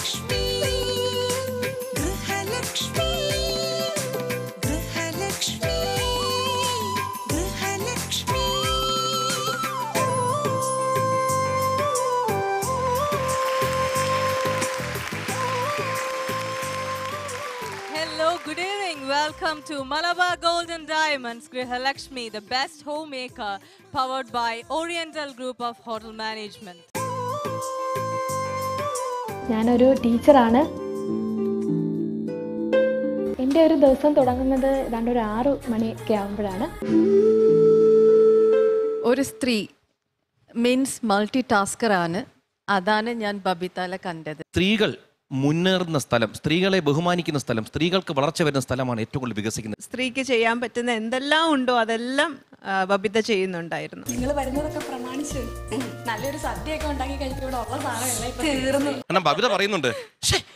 Good evening. Welcome to Malabar Gold and Diamonds Grihalakshmi, the best homemaker, powered by Oriental Group of Hotel Management. ഞാനൊരു ടീച്ചറാണ്. എൻ്റെ ഒരു ദിവസം തുടങ്ങുന്നത് ഏതാണ്ട് ഒരു 6 മണിയൊക്കെ ആകുമ്പോഴാണ്. ഒരു സ്ത്രീ മീൻസ് മൾട്ടി ടാസ്കറാണ്. അതാണ് ഞാൻ ബബിതയിലെ കണ്ടത്. സ്ത്രീകൾ മുന്നേറുന്ന സ്ഥലം, സ്ത്രീകളെ ബഹുമാനിക്കുന്ന സ്ഥലം, സ്ത്രീകൾക്ക് വളർച്ച വരുന്ന സ്ഥലമാണ് ഏറ്റവും കൂടുതൽ വികസിക്കുന്നത്. സ്ത്രീക്ക് ചെയ്യാൻ പറ്റുന്ന എന്തെല്ലാം ഉണ്ടോ അതെല്ലാം ബബിത ചെയ്യുന്നുണ്ടായിരുന്നു. നിങ്ങൾ വരുന്നതൊക്കെ പ്രമാണിച്ച് നല്ലൊരു സദ്യയൊക്കെ ഉണ്ടാക്കി കഴിക്കുമ്പോൾ ഉള്ള സാധനങ്ങളെ തീർന്നു. കാരണം ബബിത പറയുന്നുണ്ട്,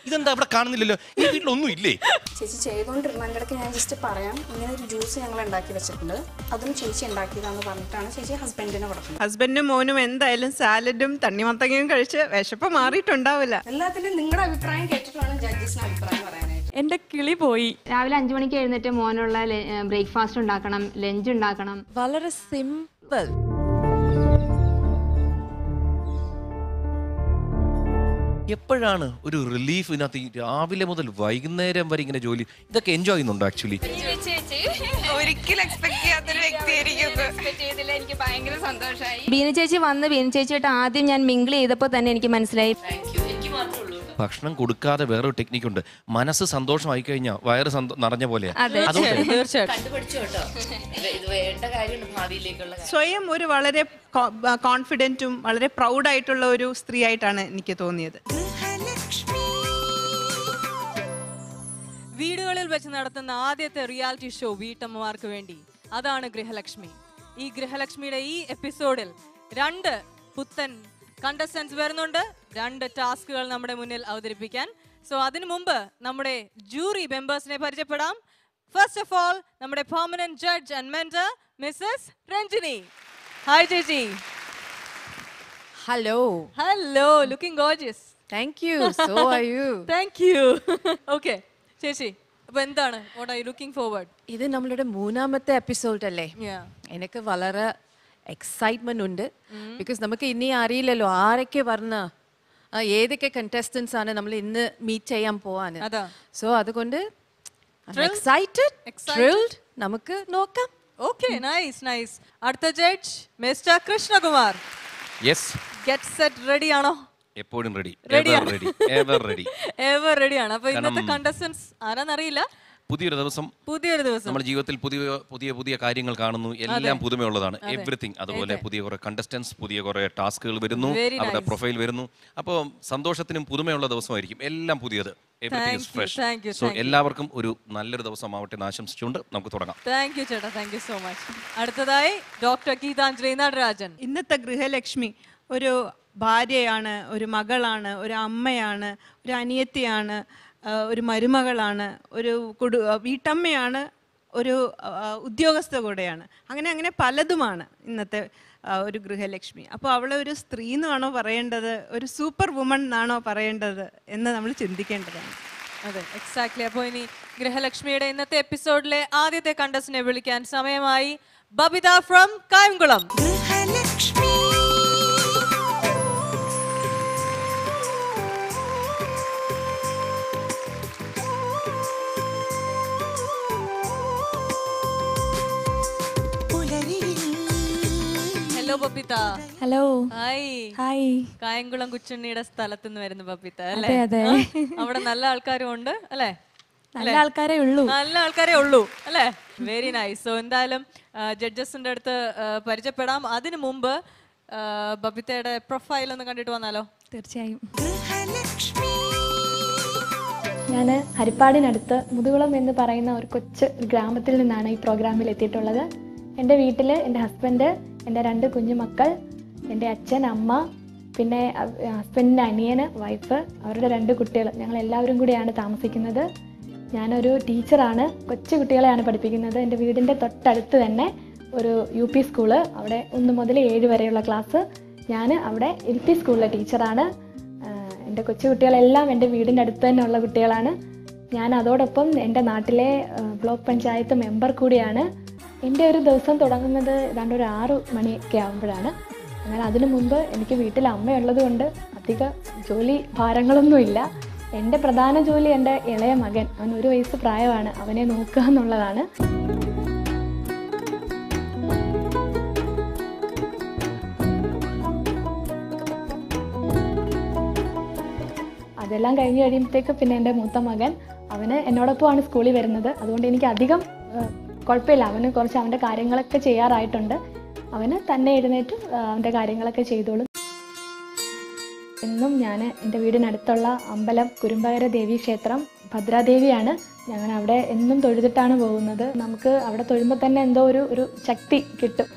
ഇതെന്താ ഇവിടെ കാണുന്നില്ലല്ലോ, ഈ വീട്ടിലൊന്നും ഇല്ലേ. ചേച്ചി ചെയ്തുകൊണ്ടിരുന്നതിനിടയ്ക്ക് ഞാൻ ജസ്റ്റ് പറയാം, ഇങ്ങനെ ഒരു ജ്യൂസ് ഞങ്ങൾ ഉണ്ടാക്കി വെച്ചിട്ടുണ്ട്, അതും ചേച്ചി ഉണ്ടാക്കിയതാന്ന് പറഞ്ഞിട്ടാണ് ചേച്ചി ഹസ്ബൻഡിനെ കൊടുക്കുന്നത്. ഹസ്ബൻഡും മോനും എന്തായാലും സാലഡും തണ്ണിമത്തങ്ങയും കഴിച്ച് വിശപ്പ് മാറിയിട്ടുണ്ടാവില്ല. എല്ലാത്തിനും നിങ്ങളുടെ അഭിപ്രായം കേട്ടിട്ടാണ് ജഡ്ജസിന് അഭിപ്രായം പറയാനായിട്ട്. എൻ്റെ കിളി പോയി. രാവിലെ 5 മണിക്ക് എഴുന്നേറ്റ് മോനുള്ള ബ്രേക്ക്ഫാസ്റ്റ് ഉണ്ടാക്കണം, ലഞ്ച് ഉണ്ടാക്കണം. വളരെ സിമ്പിൾ. എപ്പോഴാണ് ഒരു റിലീഫ് ഇതിനകത്ത് രാവിലെ മുതൽ വൈകുന്നേരം വരെ ഇങ്ങനെ ജോലി, ഇതൊക്കെ എൻജോയ് ചെയ്യുന്നുണ്ടോ ആക്ച്വലി? ഒരിക്കലും എക്സ്പെക്ട് ചെയ്യാത്തൊരു വ്യക്തിയായിരിക്കും. എനിക്ക് ഭയങ്കര സന്തോഷമായി. ബീന ചേച്ചി വന്ന് ബീന ചേച്ചിയായിട്ട് ആദ്യം ഞാൻ മിങ്കിൾ ചെയ്തപ്പോൾ തന്നെ എനിക്ക് മനസ്സിലായി. ഭക്ഷണം കൊടുക്കാതെ വേറൊരു ടെക്നിക്കുണ്ട്. മനസ്സ് സന്തോഷമായി കഴിഞ്ഞാൽ വയറ് നിറഞ്ഞ പോലെ. സ്വയം ഒരു വളരെ കോൺഫിഡൻറ്റും വളരെ പ്രൗഡായിട്ടുള്ള ഒരു സ്ത്രീ ആയിട്ടാണ് എനിക്ക് തോന്നിയത്. വീടുകളിൽ വെച്ച് നടത്തുന്ന ആദ്യത്തെ റിയാലിറ്റി ഷോ വീട്ടമ്മമാർക്ക് വേണ്ടി, അതാണ് ഗൃഹലക്ഷ്മി. ഈ ഗൃഹലക്ഷ്മിയുടെ ഈ എപ്പിസോഡിൽ 2 പുത്തൻ കണ്ടസ്റ്റൻസ് വരുന്നുണ്ട്, 2 ടാസ്കുകൾ നമ്മുടെ മുന്നിൽ അവതരിപ്പിക്കാൻ. സോ അതിനു മുമ്പ് നമ്മുടെ ജൂറി മെമ്പേഴ്സിനെ പരിചയപ്പെടാം. ഫസ്റ്റ് ഓഫ് ഓൾ നമ്മുടെ permanent judge and mentor Mrs Ranjini. Hi ചേച്ചി. Hello. Hello, looking gorgeous. Thank you. So are you. Thank you. Okay ചേച്ചി, അപ്പൊ എന്താണ് what are you looking forward? ഇത് നമ്മളുടെ 3ാമത്തെ എപ്പിസോഡ് അല്ലേ. എനിക്ക് വളരെ എക്സൈറ്റ്മെന്റ് ഉണ്ട്. ബിക്കോസ് നമുക്ക് ഇനി അറിയില്ലല്ലോ ആരൊക്കെ പറഞ്ഞ ഏതൊക്കെ കണ്ടസ്റ്റൻസ് ആണ് നമ്മൾ ഇന്ന് മീറ്റ് ചെയ്യാൻ പോവാന്. സോ അതുകൊണ്ട് നമുക്ക് നോക്കാം. Okay, nice nice. അടുത്ത judge mister Krishnakumar. Yes. Get set ready ആണോ? എപ്പോഴും റെഡി. എവർ റെഡിയാണ്. അപ്പൊ ഇന്നത്തെ കണ്ടസ്റ്റൻസ് ആരാന്നറിയില്ല. പുതിയൊരു ദിവസം നമ്മുടെ ജീവിതത്തിൽ പുതിയ പുതിയ കാര്യങ്ങൾ കാണുന്നു. എല്ലാം പുതുമയുള്ളതാണ്, എവറിത്തിങ്. അതുപോലെ പുതിയ കുറെ കണ്ടസ്റ്റൻസ്, പുതിയ കുറെ ടാസ്കുകൾ വരുന്നു, അവരുടെ പ്രൊഫൈൽ വരുന്നു. അപ്പോൾ സന്തോഷത്തിനും പുതുമയുള്ള ദിവസമായിരിക്കും. എല്ലാം പുതിയത്, എവറിത്തിങ് ഈസ് ഫ്രഷ്. സോ എല്ലാവർക്കും ഒരു നല്ലൊരു ദിവസമാവട്ടെ എന്ന് ആശംസിച്ചുകൊണ്ട് നമുക്ക് തുടങ്ങാം. താങ്ക് യു ചേട്ടാ, താങ്ക് യു സോ മച്ച്. അടുത്തതായി ഡോക്ടർ ഗീതാഞ്ജലി നടരാജൻ. ഇന്നത്തെ ഗൃഹലക്ഷ്മി ഒരു ഭാര്യയാണ്, ഒരു മകളാണ്, ഒരു അമ്മയാണ്, ഒരു അനിയത്തിയാണ്, ഒരു മരുമകളാണ്, ഒരു വീട്ടമ്മയാണ്, ഒരു ഉദ്യോഗസ്ഥ കൂടെയാണ്. അങ്ങനെ പലതുമാണ് ഇന്നത്തെ ഒരു ഗൃഹലക്ഷ്മി. അപ്പോൾ അവളെ ഒരു സ്ത്രീ എന്നാണോ പറയേണ്ടത്, ഒരു സൂപ്പർ വുമൺ എന്നാണോ പറയേണ്ടത് എന്ന് നമ്മൾ ചിന്തിക്കേണ്ടതാണ്. അതെ, എക്സാക്ട്ലി. അപ്പോൾ ഇനി ഗൃഹലക്ഷ്മിയുടെ ഇന്നത്തെ എപ്പിസോഡിലെ ആദ്യത്തെ കണ്ടസ്റ്റന്റിനെ വിളിക്കാൻ സമയമായി. Babitha from Kayamkulam. Hello Babitha. Hello. Hi. Hi. Kayamkulam കുച്ചുണ്ണിയുടെ സ്ഥലത്ത് നിന്ന് വരുന്ന ബബിത അല്ലേ? അതെ. അവിടെ നല്ല ആൾക്കാരും ഉണ്ട് അല്ലേ? നല്ല ആൾക്കാരേ ഉള്ളൂ അല്ലേ? Very nice. സോ എന്തായാലും ജഡ്ജസിന്റെ അടുത്ത് പരിചയപ്പെടാം. അതിനു മുമ്പ് ബബിതയുടെ പ്രൊഫൈൽ ഒന്ന് കണ്ടിട്ട് വന്നാലോ? തീർച്ചയായും. ഞാൻ ഹരിപ്പാടിനടുത്ത് മുതുകുളം എന്ന് പറയുന്ന ഒരു കൊച്ചു ഗ്രാമത്തിൽ നിന്നാണ് ഈ പ്രോഗ്രാമിൽ എത്തിയിട്ടുള്ളത്. എൻ്റെ വീട്ടിൽ എൻ്റെ ഹസ്ബൻഡ്, എൻ്റെ 2 കുഞ്ഞുമക്കൾ, എൻ്റെ അച്ഛൻ, അമ്മ, പിന്നെ ഹസ്ബൻഡിൻ്റെ അനിയന്, വൈഫ്, അവരുടെ 2 കുട്ടികൾ, ഞങ്ങളെല്ലാവരും കൂടിയാണ് താമസിക്കുന്നത്. ഞാനൊരു ടീച്ചറാണ്. കൊച്ചു കുട്ടികളെയാണ് പഠിപ്പിക്കുന്നത്. എൻ്റെ വീടിൻ്റെ തൊട്ടടുത്ത് തന്നെ ഒരു UP സ്കൂള്, അവിടെ 1 മുതൽ 7 വരെയുള്ള ക്ലാസ്. ഞാൻ അവിടെ LP സ്കൂളിലെ ടീച്ചറാണ്. എൻ്റെ കൊച്ചുകുട്ടികളെല്ലാം എൻ്റെ വീടിൻ്റെ അടുത്ത് തന്നെ ഉള്ള കുട്ടികളാണ്. ഞാൻ അതോടൊപ്പം എൻ്റെ നാട്ടിലെ ബ്ലോക്ക് പഞ്ചായത്ത് മെമ്പർ കൂടിയാണ്. എൻ്റെ ഒരു ദിവസം തുടങ്ങുന്നത് ഏതാണ്ട് ഒരു 6 മണിയൊക്കെ ആകുമ്പോഴാണ്. എന്നാൽ അതിനു മുമ്പ് എനിക്ക് വീട്ടിൽ അമ്മയുള്ളത് കൊണ്ട് അധിക ജോലി ഭാരങ്ങളൊന്നുമില്ല. എൻ്റെ പ്രധാന ജോലി എൻ്റെ ഇളയ മകൻ, അവൻ 1 വയസ്സ് പ്രായമാണ്, അവനെ നോക്കുക എന്നുള്ളതാണ്. അതെല്ലാം കഴിഞ്ഞ് കഴിയുമ്പോഴത്തേക്ക് പിന്നെ എൻ്റെ മൂത്ത മകൻ, അവന് എന്നോടൊപ്പമാണ് സ്കൂളിൽ വരുന്നത്. അതുകൊണ്ട് എനിക്ക് അധികം കുഴപ്പമില്ല. അവന് കുറച്ച് അവൻ്റെ കാര്യങ്ങളൊക്കെ ചെയ്യാറായിട്ടുണ്ട്. അവന് തന്നെ എഴുന്നേറ്റ് അവൻ്റെ കാര്യങ്ങളൊക്കെ ചെയ്തോളും. എന്നും ഞാൻ എൻ്റെ വീടിനടുത്തുള്ള അമ്പലം കുരുമ്പകര ദേവി ക്ഷേത്രം ഭദ്രാദേവിയാണ്. ഞങ്ങൾ അവിടെ എന്നും തൊഴുതിട്ടാണ് പോകുന്നത്. നമുക്ക് അവിടെ തൊഴുമ്പോൾ തന്നെ എന്തോ ഒരു ശക്തി കിട്ടും.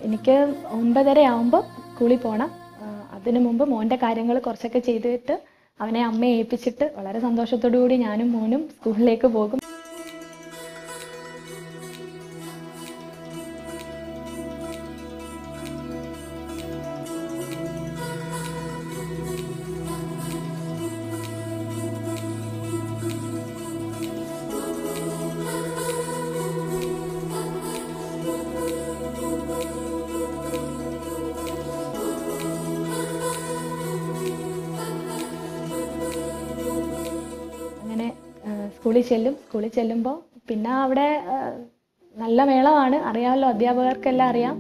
എനിക്ക് 9:30 ആകുമ്പോൾ സ്കൂളിൽ പോകണം. അതിനു മുമ്പ് മോൻ്റെ കാര്യങ്ങൾ കുറച്ചൊക്കെ ചെയ്തിട്ട് അവനെ അമ്മയെ ഏൽപ്പിച്ചിട്ട് വളരെ സന്തോഷത്തോടു കൂടി ഞാനും മോനും സ്കൂളിലേക്ക് പോകും. സ്കൂളിൽ ചെല്ലുമ്പോൾ പിന്നെ അവിടെ നല്ല മേളമാണ്, അറിയാമല്ലോ, അധ്യാപകർക്കെല്ലാം അറിയാം.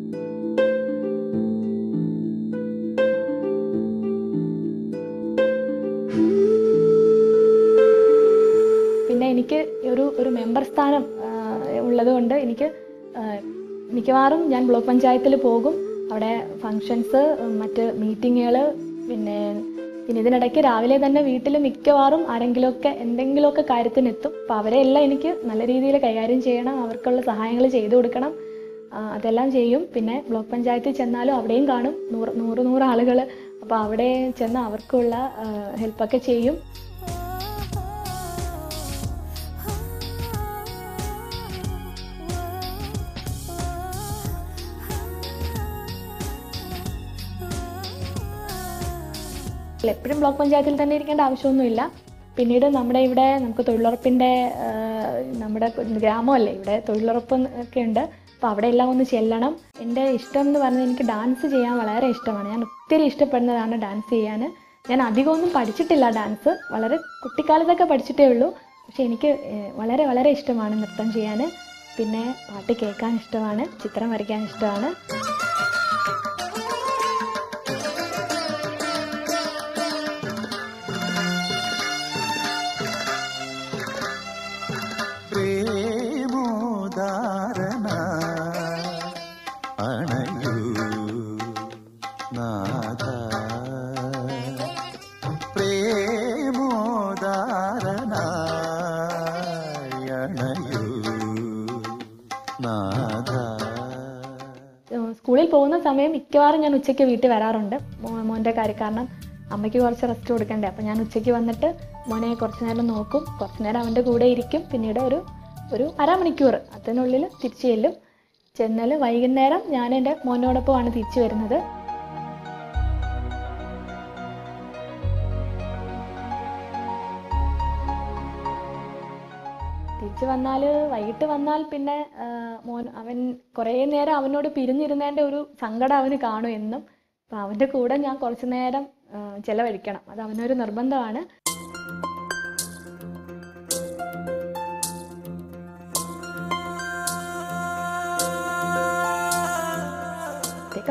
പിന്നെ എനിക്ക് ഒരു മെമ്പർ സ്ഥാനം ഉള്ളത് കൊണ്ട് എനിക്ക് മിക്കവാറും ഞാൻ ബ്ലോക്ക് പഞ്ചായത്തിൽ പോകും. അവിടെ ഫങ്ഷൻസ്, മറ്റ് മീറ്റിങ്ങുകൾ, പിന്നെ ഇതിനിടയ്ക്ക് രാവിലെ തന്നെ വീട്ടിൽ മിക്കവാറും ആരെങ്കിലുമൊക്കെ എന്തെങ്കിലുമൊക്കെ കാര്യത്തിനെത്തും. അപ്പോൾ അവരെല്ലാം എനിക്ക് നല്ല രീതിയിൽ കൈകാര്യം ചെയ്യണം, അവർക്കുള്ള സഹായങ്ങൾ ചെയ്തു കൊടുക്കണം. അതെല്ലാം ചെയ്യും. പിന്നെ ബ്ലോക്ക് പഞ്ചായത്തിൽ ചെന്നാലും അവിടെയും കാണും 100 ആളുകൾ. അപ്പോൾ അവിടെ ചെന്ന് അവർക്കുള്ള ഹെൽപ്പൊക്കെ ചെയ്യും. എപ്പോഴും ബ്ലോക്ക് പഞ്ചായത്തിൽ തന്നെ ഇരിക്കേണ്ട ആവശ്യമൊന്നുമില്ല. പിന്നീട് നമ്മുടെ ഇവിടെ നമുക്ക് തൊഴിലുറപ്പിൻ്റെ നമ്മുടെ ഗ്രാമമല്ലേ, ഇവിടെ തൊഴിലുറപ്പ് ഒക്കെ ഉണ്ട്. അപ്പോൾ അവിടെ എല്ലാം ഒന്ന് ചെല്ലണം. എൻ്റെ ഇഷ്ടം എന്ന് പറഞ്ഞാൽ എനിക്ക് ഡാൻസ് ചെയ്യാൻ വളരെ ഇഷ്ടമാണ്. ഞാൻ ഒത്തിരി ഇഷ്ടപ്പെടുന്നതാണ് ഡാൻസ് ചെയ്യാൻ. ഞാൻ അധികമൊന്നും പഠിച്ചിട്ടില്ല ഡാൻസ്, വളരെ കുട്ടിക്കാലത്തൊക്കെ പഠിച്ചിട്ടേ ഉള്ളൂ. പക്ഷെ എനിക്ക് വളരെ വളരെ ഇഷ്ടമാണ് നൃത്തം ചെയ്യാൻ. പിന്നെ പാട്ട് കേൾക്കാൻ ഇഷ്ടമാണ്, ചിത്രം വരയ്ക്കാൻ ഇഷ്ടമാണ്. സ്കൂളിൽ പോകുന്ന സമയം മിക്കവാറും ഞാൻ ഉച്ചയ്ക്ക് വീട്ടിൽ വരാറുണ്ട്. മോൻ്റെ കാര്യം കാരണം അമ്മയ്ക്ക് കുറച്ച് റെസ്റ്റ് കൊടുക്കണ്ടേ. അപ്പം ഞാൻ ഉച്ചയ്ക്ക് വന്നിട്ട് മോനെ കുറച്ച് നേരം നോക്കും, കുറച്ച് നേരം അവൻ്റെ കൂടെ ഇരിക്കും. പിന്നീട് ഒരു അരമണിക്കൂർ അതിനുള്ളിൽ തിരിച്ചു ചെന്നാൽ വൈകുന്നേരം ഞാൻ എൻ്റെ മോനോടൊപ്പമാണ് തിരിച്ചു വരുന്നത്. തിരിച്ചു വൈകിട്ട് വന്നാൽ പിന്നെ അവൻ കുറേ നേരം അവനോട് പിരിഞ്ഞിരുന്നതിൻ്റെ ഒരു സങ്കടം അവന് കാണും എന്നും. അപ്പം അവൻ്റെ കൂടെ ഞാൻ കുറച്ച് നേരം ചെലവഴിക്കണം, അത് അവനൊരു നിർബന്ധമാണ്.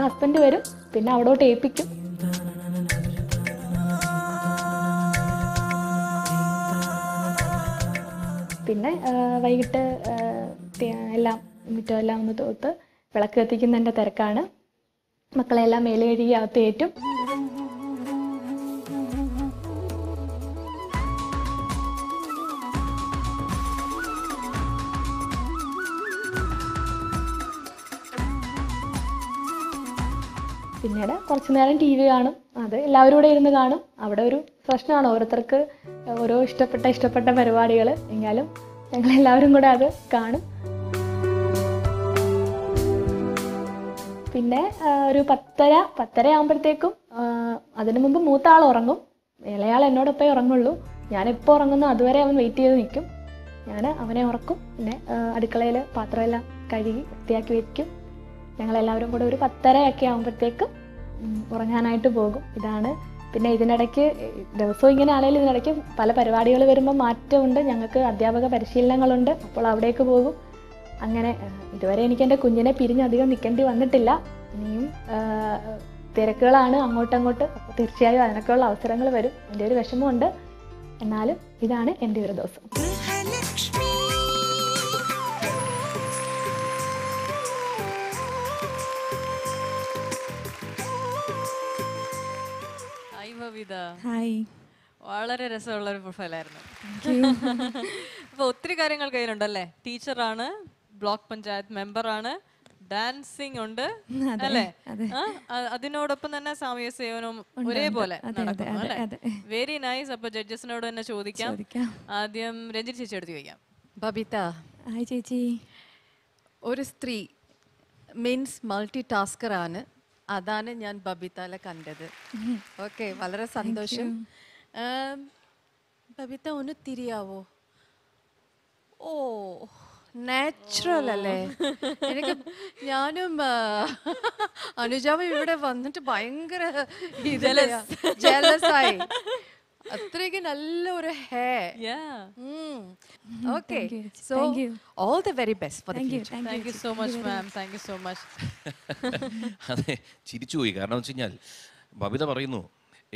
ഹസ്ബൻഡ് വരും, പിന്നെ അവിടോട്ട് ഏൽപ്പിക്കും. പിന്നെ വൈകിട്ട് എല്ലാം മുറ്റമെല്ലാം ഒന്ന് തൂത്ത് വിളക്ക് കത്തിക്കുന്നതിൻ്റെ തിരക്കാണ്. മക്കളെല്ലാം മേലെ കഴുകി അകത്ത് കയറ്റും. പിന്നീട് കുറച്ച് നേരം ടി വി കാണും. അത് എല്ലാവരും കൂടെ ഇരുന്ന് കാണും. അവിടെ ഒരു പ്രശ്നമാണ്, ഓരോരുത്തർക്ക് ഓരോ ഇഷ്ടപ്പെട്ട പരിപാടികൾ. എങ്കിലും ഞങ്ങളെല്ലാവരും കൂടെ അത് കാണും. പിന്നെ ഒരു 10:30 ആകുമ്പോഴത്തേക്കും അതിനു മുമ്പ് മൂത്ത ആൾ ഉറങ്ങും. ഇളയാൾ എന്നോടൊപ്പേ ഉറങ്ങുള്ളൂ. ഞാനെപ്പോൾ ഉറങ്ങുന്നു അതുവരെ അവൻ വെയിറ്റ് ചെയ്ത് നിൽക്കും. ഞാൻ അവനെ ഉറക്കും. പിന്നെ അടുക്കളയിൽ പാത്രമെല്ലാം കഴുകി വൃത്തിയാക്കി വയ്ക്കും. ഞങ്ങളെല്ലാവരും കൂടെ ഒരു 10:30 ആകുമ്പോഴത്തേക്കും ഉറങ്ങാനായിട്ട് പോകും. ഇതാണ്. പിന്നെ ഇതിനിടയ്ക്ക് ദിവസവും ഇങ്ങനെ ആണെങ്കിലും ഇതിനിടയ്ക്ക് പല പരിപാടികൾ വരുമ്പോൾ മാറ്റമുണ്ട്. ഞങ്ങൾക്ക് അധ്യാപക പരിശീലനങ്ങളുണ്ട്, അപ്പോൾ അവിടേക്ക് പോകും. അങ്ങനെ ഇതുവരെ എനിക്ക് എൻ്റെ കുഞ്ഞിനെ പിരിഞ്ഞധികം നിൽക്കേണ്ടി വന്നിട്ടില്ല. ഇനിയും തിരക്കുകളാണ് അങ്ങോട്ടങ്ങോട്ട്. അപ്പോൾ തീർച്ചയായും അതിനൊക്കെയുള്ള അവസരങ്ങൾ വരും. എൻ്റെ ഒരു വിഷമമുണ്ട്. എന്നാലും ഇതാണ് എൻ്റെ ഒരു ദിവസം. ഹായ്, വളരെ രസമുള്ള ഒരു പ്രൊഫൈലായിരുന്നു. അപ്പൊ ഒത്തിരി കാര്യങ്ങൾ കയ്യിലുണ്ടല്ലേ? ടീച്ചറാണ്, ബ്ലോക്ക് പഞ്ചായത്ത് മെമ്പറാണ്, ഡാൻസിങ് ഉണ്ട് അല്ലേ? അതിനോടൊപ്പം തന്നെ സാമൂഹ്യ സേവനവും ഒരേപോലെ നടക്കുന്നു അല്ലേ? Very nice. അപ്പൊ ജഡ്ജസിനോട് തന്നെ ചോദിക്കാം. ആദ്യം രഞ്ജിത്ത് ചേച്ചി എടുത്ത് ചോദിക്കാം. ബബിത, ഹായ് ചേച്ചി. ഒരു സ്ത്രീ മീൻസ് മൾട്ടി ടാസ്കറാണ്. അതാണ് ഞാൻ ബബിതയിലെ കണ്ടത്. ഓക്കെ, വളരെ സന്തോഷം. ബബിത ഒന്ന് തിരിയാവോ? ഓ, നാച്ചുറൽ അല്ലേ? എനിക്ക് ഞാനും അനുജാവും ഇവിടെ വന്നിട്ട് ഭയങ്കര ജലസായി. അത്രയ്ക്ക് നല്ല ഒരു hair. Okay, so all the very best for the future. Thank you so much ma'am. Thank you so much. അതെ, ചിരിച്ചുപോയി. കാരണം വെച്ച് കഴിഞ്ഞാൽ ബബിത പറയുന്നു,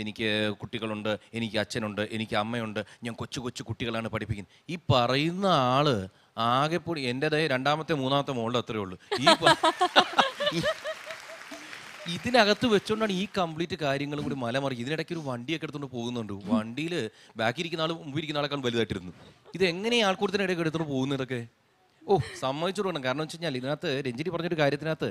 എനിക്ക് കുട്ടികളുണ്ട്, എനിക്ക് അച്ഛനുണ്ട്, എനിക്ക് അമ്മയുണ്ട്, ഞാൻ കൊച്ചു കൊച്ചു കുട്ടികളാണ് പഠിപ്പിക്കുന്നത്. ഈ പറയുന്ന ആള് ആകെപ്പൊടി എൻ്റെതായ രണ്ടാമത്തെ മൂന്നാമത്തെ മോളുടെ അത്രേ ഉള്ളൂ. ഇതിനകത്ത് വെച്ചോണ്ടാണ് ഈ കംപ്ലീറ്റ് കാര്യങ്ങളും കൂടി മലമറിക്കും. ഇതിനിടയ്ക്ക് ഒരു വണ്ടിയൊക്കെ എടുത്തുകൊണ്ട് പോകുന്നുണ്ട്. വണ്ടിയിൽ ബാക്കിയിരിക്കുന്ന ആൾ മുമ്പിരിക്കുന്ന ആളെക്കാൾ വലുതായിട്ടിരുന്നു. ഇത് എങ്ങനെ ആൾക്കൂട്ടത്തിനിടയ്ക്ക് എടുത്തുകൊണ്ട് പോകുന്നതൊക്കെ? ഓ, സമ്മതിച്ചോട് വേണം. കാരണം വെച്ച് കഴിഞ്ഞാൽ ഇതിനകത്ത് രഞ്ജിനി പറഞ്ഞൊരു കാര്യത്തിനകത്ത്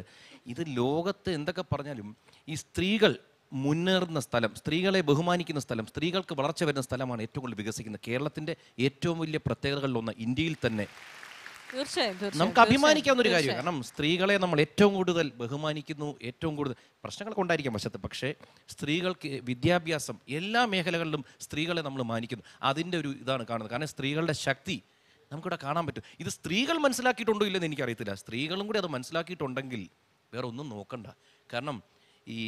ഇത് ലോകത്ത് എന്തൊക്കെ പറഞ്ഞാലും ഈ സ്ത്രീകൾ മുന്നേറുന്ന സ്ഥലം, സ്ത്രീകളെ ബഹുമാനിക്കുന്ന സ്ഥലം, സ്ത്രീകൾക്ക് വളർച്ച വരുന്ന സ്ഥലമാണ് ഏറ്റവും കൂടുതൽ വികസിക്കുന്നത്. കേരളത്തിൻ്റെ ഏറ്റവും വലിയ പ്രത്യേകതകളിലൊന്ന് ഇന്ത്യയിൽ തന്നെ നമുക്ക് അഭിമാനിക്കാവുന്ന ഒരു കാര്യമാണ്. കാരണം സ്ത്രീകളെ നമ്മൾ ഏറ്റവും കൂടുതൽ ബഹുമാനിക്കുന്നു, ഏറ്റവും കൂടുതൽ പ്രശ്നങ്ങളൊക്കെ ഉണ്ടായിരിക്കാം വശത്ത്. പക്ഷേ സ്ത്രീകൾക്ക് വിദ്യാഭ്യാസം എല്ലാ മേഖലകളിലും സ്ത്രീകളെ നമ്മൾ മാനിക്കുന്നു. അതിൻ്റെ ഒരു ഇതാണ് കാണുന്നത്. കാരണം സ്ത്രീകളുടെ ശക്തി നമുക്കിവിടെ കാണാൻ പറ്റും. ഇത് സ്ത്രീകൾ മനസ്സിലാക്കിയിട്ടുണ്ടോ ഇല്ലെന്ന് എനിക്കറിയത്തില്ല. സ്ത്രീകളും കൂടി അത് മനസ്സിലാക്കിയിട്ടുണ്ടെങ്കിൽ വേറെ ഒന്നും നോക്കണ്ട. കാരണം ഈ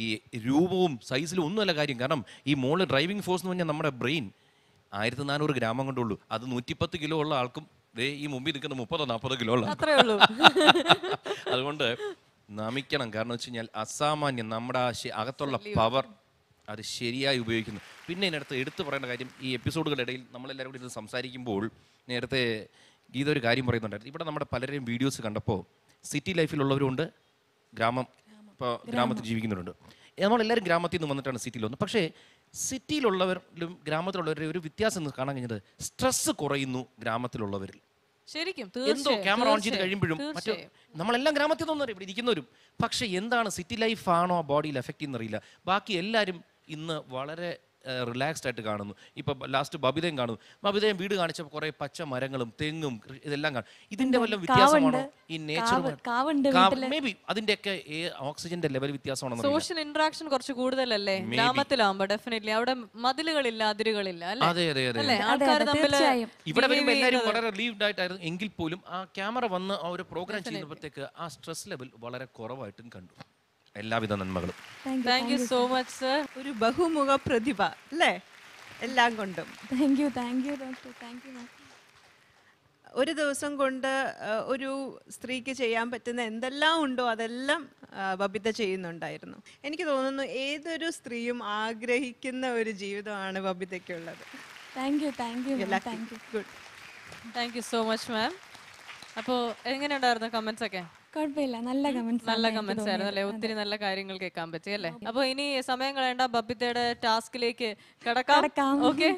രൂപവും സൈസിലും ഒന്നുമല്ല കാര്യം. കാരണം ഈ മോള് ഡ്രൈവിംഗ് ഫോഴ്സ് എന്ന് പറഞ്ഞാൽ നമ്മുടെ ബ്രെയിൻ 1400 ഗ്രാമം കൊണ്ടുള്ളൂ. അത് 110 കിലോ ഉള്ള ആൾക്കും ഈ മുമ്പിൽ നിൽക്കുന്ന 30-40 കിലോ ഉള്ള. അതുകൊണ്ട് നമിക്കണം. കാരണം വെച്ച് കഴിഞ്ഞാൽ അസാമാന്യം നമ്മുടെ അകത്തുള്ള പവർ അത് ശരിയായി ഉപയോഗിക്കുന്നു. പിന്നെ ഇതിനടുത്ത് എടുത്തു പറയേണ്ട കാര്യം, ഈ എപ്പിസോഡുകളുടെ ഇടയിൽ നമ്മളെല്ലാവരും കൂടി ഇത് സംസാരിക്കുമ്പോൾ നേരത്തെ ഗീത ഒരു കാര്യം പറയുന്നുണ്ടായിരുന്നു. ഇവിടെ നമ്മുടെ പലരെയും വീഡിയോസ് കണ്ടപ്പോൾ സിറ്റി ലൈഫിലുള്ളവരുണ്ട്, ഇപ്പോൾ ഗ്രാമത്തിൽ ജീവിക്കുന്നവരുണ്ട്. നമ്മളെല്ലാവരും ഗ്രാമത്തിൽ നിന്ന് വന്നിട്ടാണ് സിറ്റിയിൽ വന്നത്. പക്ഷേ സിറ്റിയിലുള്ളവരിലും ഗ്രാമത്തിലുള്ളവരുടെ ഒരു വ്യത്യാസം കാണാൻ കഴിഞ്ഞത് സ്ട്രെസ് കുറയുന്നു ഗ്രാമത്തിലുള്ളവരിൽ. ശരിക്കും എന്തോ ക്യാമറ ഓൺ ചെയ്ത് കഴിയുമ്പോഴും മറ്റു നമ്മളെല്ലാം ഗ്രാമത്തിൽ നിന്നൊന്നും ഇവിടെ ഇരിക്കുന്നവരും. പക്ഷെ എന്താണ് സിറ്റി ലൈഫ് ആണോ ആ ബോഡിയിൽ എഫക്റ്റ് ചെയ്യുന്നറിയില്ല. ബാക്കി എല്ലാവരും ഇന്ന് വളരെ റിലാക്സ്ഡ് ആയിട്ട് കാണുന്നു. ഇപ്പൊ ലാസ്റ്റ് ബബിതയും കാണുന്നു. ബബിതയും വീട് കാണിച്ചപ്പോൾ കുറെ പച്ച മരങ്ങളും തെങ്ങും ഇതെല്ലാം കാണും. ഇതിന്റെ വല്ല വ്യത്യാസമാണോ ഈ നേച്ചർ? മേ ബി അതിന്റെയൊക്കെ ഓക്സിജന്റെ ലെവൽ വ്യത്യാസമാണോ? സോഷ്യൽ ഇന്ററാക്ഷൻ കുറച്ച് കൂടുതലല്ലേ ഗ്രാമത്തിലാവുമ്പോ? ഡെഫിനറ്റ്ലി അവിടെ മതിലുകളില്ല, അതിരുകളില്ല. അതെ അതെ അതെ. ഇവിടെ വരുമ്പോൾ എല്ലാവരും വളരെ റിലീവ്ഡ് ആയിട്ടായിരുന്നു. എങ്കിൽ പോലും ആ ക്യാമറ വന്ന് ആ ഒരു പ്രോഗ്രാം ചെയ്യുമ്പോഴത്തേക്ക് ആ സ്ട്രെസ് ലെവൽ വളരെ കുറവായിട്ടും കണ്ടു. എല്ലാവിധ നന്മകളും. Thank you so much sir. ഒരു ബഹുമുഖ പ്രതിഭ അല്ലേ എല്ലാം കൊണ്ടും. Thank you doctor. Thank you. ഒരു ദിവസം കൊണ്ട് ഒരു സ്ത്രീക്ക് ചെയ്യാൻ പറ്റുന്ന എന്തെല്ലാം ഉണ്ടോ അതെല്ലാം ബബിത ചെയ്യുന്നുണ്ടായിരുന്നു. എനിക്ക് തോന്നുന്നു ഏതൊരു സ്ത്രീയും ആഗ്രഹിക്കുന്ന ഒരു ജീവിതമാണ് ബബിതയ്ക്കുള്ളത്. Thank you. Good. Thank you so much ma'am. അപ്പോൾ എങ്ങനെയുണ്ടായിരുന്നു കമന്റ്സ് ഒക്കെ? കുഴപ്പമില്ല, നല്ല കമന്റ്സ് ആയിരുന്നു അല്ലേ? ഒത്തിരി നല്ല കാര്യങ്ങൾ കേൾക്കാൻ പറ്റി അല്ലേ? അപ്പോൾ ഇനി സമയം കളയേണ്ട, ബബിതയുടെ ടാസ്കിലേക്ക് കടക്കാം. ഓക്കെ.